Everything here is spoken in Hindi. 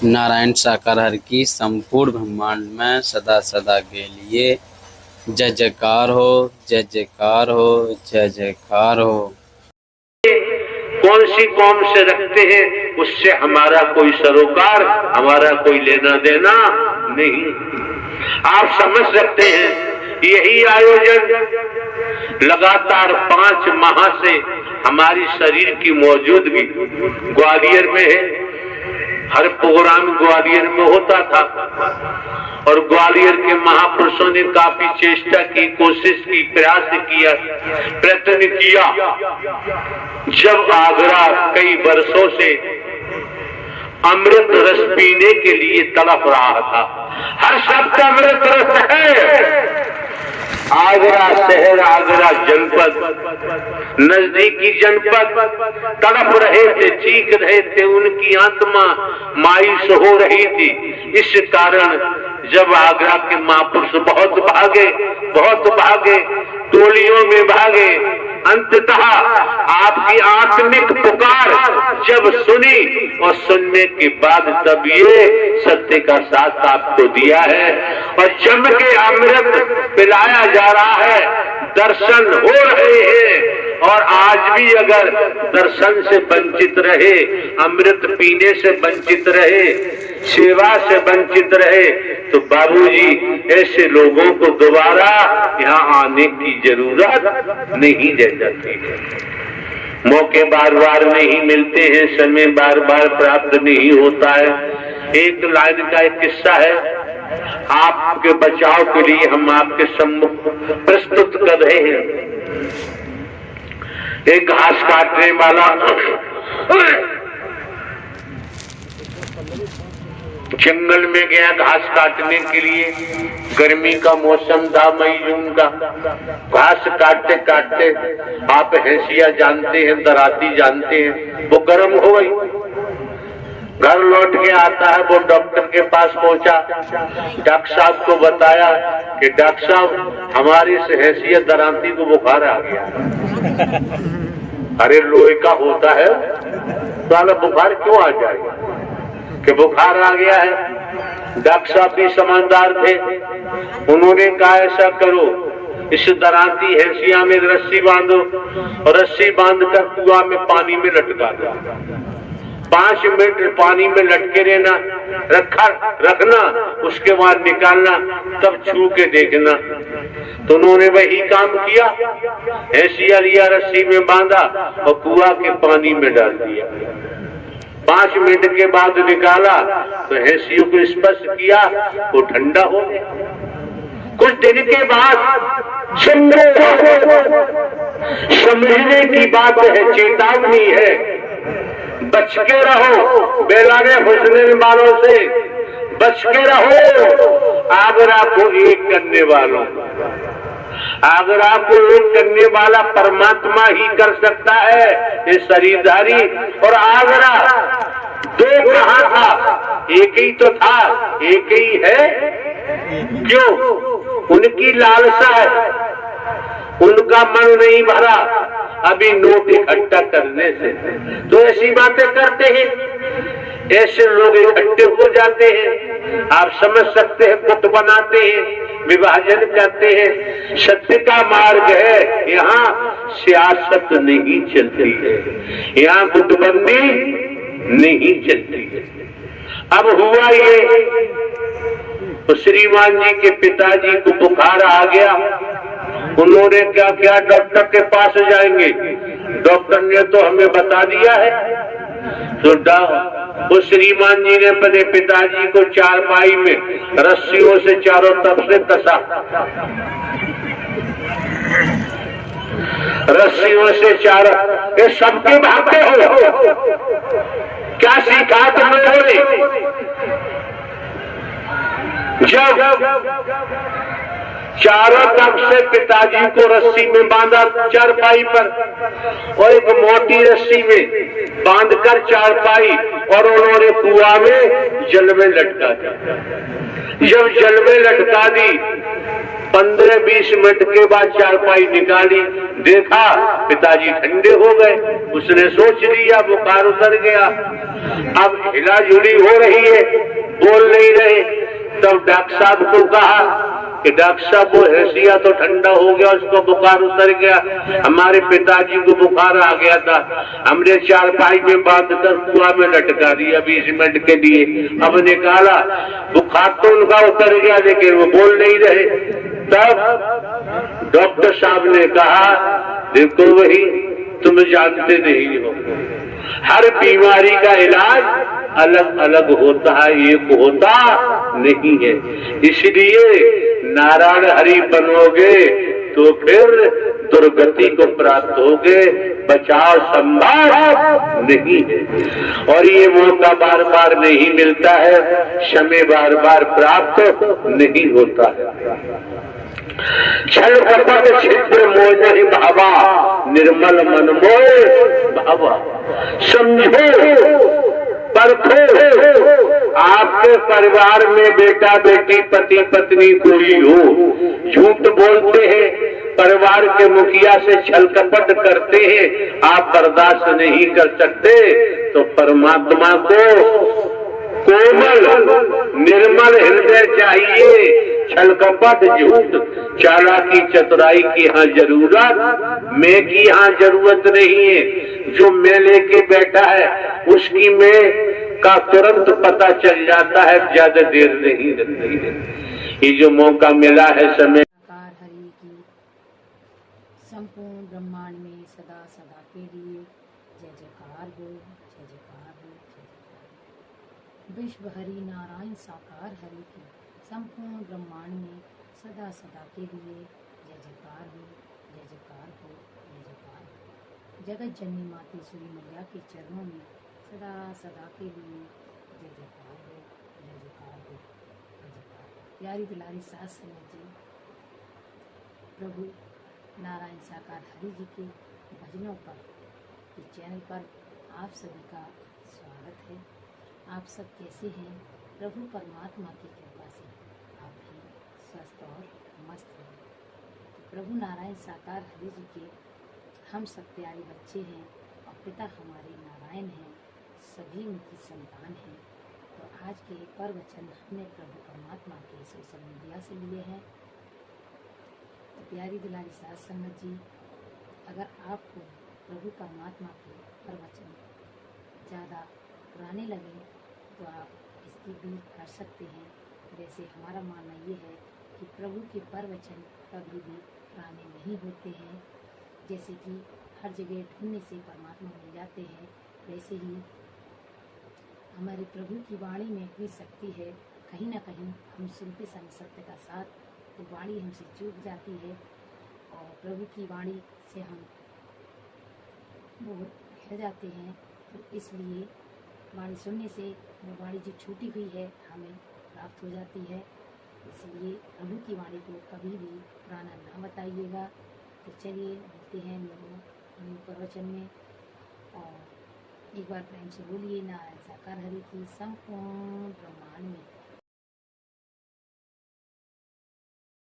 नारायण साकार हर की संपूर्ण ब्रह्मांड में सदा सदा के लिए जय जयकार हो, जय जयकार हो, जय जयकार हो। कौन सी कौम से रखते हैं उससे हमारा कोई सरोकार, हमारा कोई लेना देना नहीं। आप समझ सकते हैं यही आयोजन लगातार 5 माह से हमारी शरीर की मौजूदगी ग्वालियर में है। हर प्रोग्राम ग्वालियर में होता था और ग्वालियर के महापुरुषों ने काफी चेष्टा की, कोशिश की, प्रयास किया, प्रयत्न किया। जब आगरा कई वर्षों से अमृत रस पीने के लिए तड़प रहा था, हर शब्द अमृत रस है। आगरा शहर, आगरा जनपद, नजदीकी जनपद तड़प रहे थे, चीख रहे थे, उनकी आत्मा मायूस हो रही थी। इस कारण जब आगरा के महापुरुष बहुत भागे, टोलियों में भागे, अंततः आपकी आत्मिक पुकार जब सुनी और सुनने के बाद तब ये सत्य का साथ आपको दिया है और जम के अमृत पिलाया जा रहा है, दर्शन हो रहे हैं। और आज भी अगर दर्शन से वंचित रहे, अमृत पीने से वंचित रहे, सेवा से वंचित रहे, तो बाबूजी ऐसे लोगों को दोबारा यहाँ आने की जरूरत नहीं रह जाती है। मौके बार बार नहीं मिलते हैं, समय बार बार प्राप्त नहीं होता है। एक लाइन का एक किस्सा है, आपके बचाव के लिए हम आपके सम्मुख प्रस्तुत कर रहे हैं। एक घास काटने वाला जंगल में गया घास काटने के लिए। गर्मी का मौसम था, मई जून का। घास काटते काटते, आप हैसिया जानते हैं, दराती जानते हैं, वो गर्म हो गई। घर लौट के आता है, वो डॉक्टर के पास पहुंचा, डॉक्टर साहब को बताया कि डॉक्टर साहब हमारी हैसियत दराती को बुखार आ गया। अरे लोहे का होता है तो बुखार क्यों आ जाएगा कि बुखार आ गया है। डॉक्टर साहब भी समझदार थे, उन्होंने कहा ऐसा करो, इस दराती हैसिया में रस्सी बांधो और रस्सी बांध कर कुआं में पानी में लटका दो। 5 मिनट पानी में लटके रहना, रखना, उसके बाद निकालना, तब छू के देखना। तो उन्होंने वही काम किया, हैसिया लिया, रस्सी में बांधा और कुआं के पानी में डाल दिया। 5 मिनट के बाद निकाला तो हैसियों को स्पर्श किया, वो ठंडा हो गया। कुछ दिन के बाद समझने की बात है, चेतावनी है, बच के रहो बेलाने हुस्न वालों से, बच के रहो आगरा को एक करने वालों। आगरा को एक करने वाला परमात्मा ही कर सकता है, ये शरीरधारी। और आगरा 2 कहाँ था, एक ही तो था, एक ही है। क्यों? उनकी लालसा है, उनका मन नहीं भरा अभी नोट इकट्ठा करने से, तो ऐसी बातें करते हैं, ऐसे लोग इकट्ठे हो जाते हैं। आप समझ सकते हैं, गुट बनाते हैं, विभाजन करते हैं। सत्य का मार्ग है, यहाँ सियासत नहीं चलती है, यहाँ गुटबंदी नहीं चलती है। अब हुआ ये, तो श्रीमान जी के पिताजी को बुखार आ गया। उन्होंने क्या किया, डॉक्टर के पास जाएंगे, डॉक्टर ने तो हमें बता दिया है। तो वो श्रीमान जी ने अपने पिताजी को चारपाई में रस्सियों से चारों तरफ से कसा, रस्सियों से चारों। ये सबके भागते हो, क्या सीखा तुम लोगों ने? जब चारों तरफ से पिताजी को रस्सी में बांधा चारपाई पर, और एक मोटी रस्सी में बांधकर चारपाई, और उन्होंने कुआं में जल में लटका दी। जब जल में लटका दी 15-20 मिनट के बाद चारपाई निकाली, देखा पिताजी ठंडे हो गए। उसने सोच लिया बुखार उतर गया। अब हिलाजुली हो रही है, बोल नहीं रहे। तब डॉक्टर साहब को कहा कि डॉक्टर साहब वो हैसिया तो ठंडा हो गया, उसको बुखार उतर गया, हमारे पिताजी को बुखार आ गया था, हमने चारपाई में बांध कर कुआं में लटका दिया 20 मिनट के लिए। अब निकाला, बुखार तो उनका उतर गया लेकिन वो बोल नहीं रहे। तब डॉक्टर साहब ने कहा, देखो वही तुम जानते नहीं हो, हर बीमारी का इलाज अलग अलग होता है, एक होता नहीं है। इसलिए नारायण हरि बनोगे तो फिर दुर्गति को प्राप्त होगे, बचाव संभव नहीं है। और ये मौका बार बार नहीं मिलता है, समय बार बार प्राप्त नहीं होता है। छल कपट छिद्र मोह भावा, निर्मल मन मोह भावा। समझो, परखो, आपके परिवार में बेटा बेटी पति पत्नी कोई हो, झूठ बोलते हैं, परिवार के मुखिया से छल कपट करते हैं, आप बर्दाश्त नहीं कर सकते, तो परमात्मा को कोमल निर्मल हृदय चाहिए। छल कपट झूठ चालाकी चतुराई की यहाँ जरूरत, मैं की यहाँ जरूरत नहीं है। जो मैं लेके बैठा है उसकी मैं का तुरंत पता चल जाता है, ज्यादा देर नहीं लगती है। ये जो मौका मिला है समय हरि की संपूर्ण ब्रह्मांड में सदा सदा के लिए जय जयकार हो, जय जयकार हो, जय जयकार। विश्व हरि नारायण साकार हरि की संपूर्ण ब्रह्मांड में सदा सदा के लिए जय जयकार हो, जय जयकार हो, जय जयकार हो। जगत जननी मातेश्वरी मैया के चरणों में सदा सदा के लिए जय जयकार हो, जय जयकार हो, जय जयकार। प्यारी दुलारी सास समझ जी, प्रभु नारायण साकार हरि जी के भजनों पर इस चैनल पर आप सभी का स्वागत है। आप सब कैसे हैं? प्रभु परमात्मा की कृपा से आप भी स्वस्थ और मस्त हैं। तो प्रभु नारायण साकार हरि जी के हम सब प्यारे बच्चे हैं और पिता हमारे नारायण हैं, सभी उनकी संतान हैं। तो आज के प्रवचन हमने प्रभु परमात्मा के सोशल मीडिया से लिए हैं। तो प्यारी दुलारी सास संगत जी, अगर आपको प्रभु परमात्मा के प्रवचन ज़्यादा पुराने लगे तो आप इसकी भी कर सकते हैं। वैसे हमारा मानना ये है कि प्रभु के प्रवचन कभी भी पुराने नहीं होते हैं। जैसे कि हर जगह ढूंढने से परमात्मा मिल जाते हैं, वैसे ही हमारे प्रभु की वाणी में इतनी शक्ति है, कहीं ना कहीं हम सुनते समय सत्य का साथ तो वाणी हमसे चूक जाती है और प्रभु की वाणी से हम वो रह जाते हैं। तो इसलिए वाणी सुनने से वो वाणी जो छूटी हुई है हमें प्राप्त हो जाती है। इसलिए प्रभु की वाणी को कभी भी पुराना ना बताइएगा। तो चलिए मिलते हैं न्यू प्रवचन में, और एक बार प्रेम से बोलिए नारायण साकार हरि की संपूर्ण ब्रह्मांड में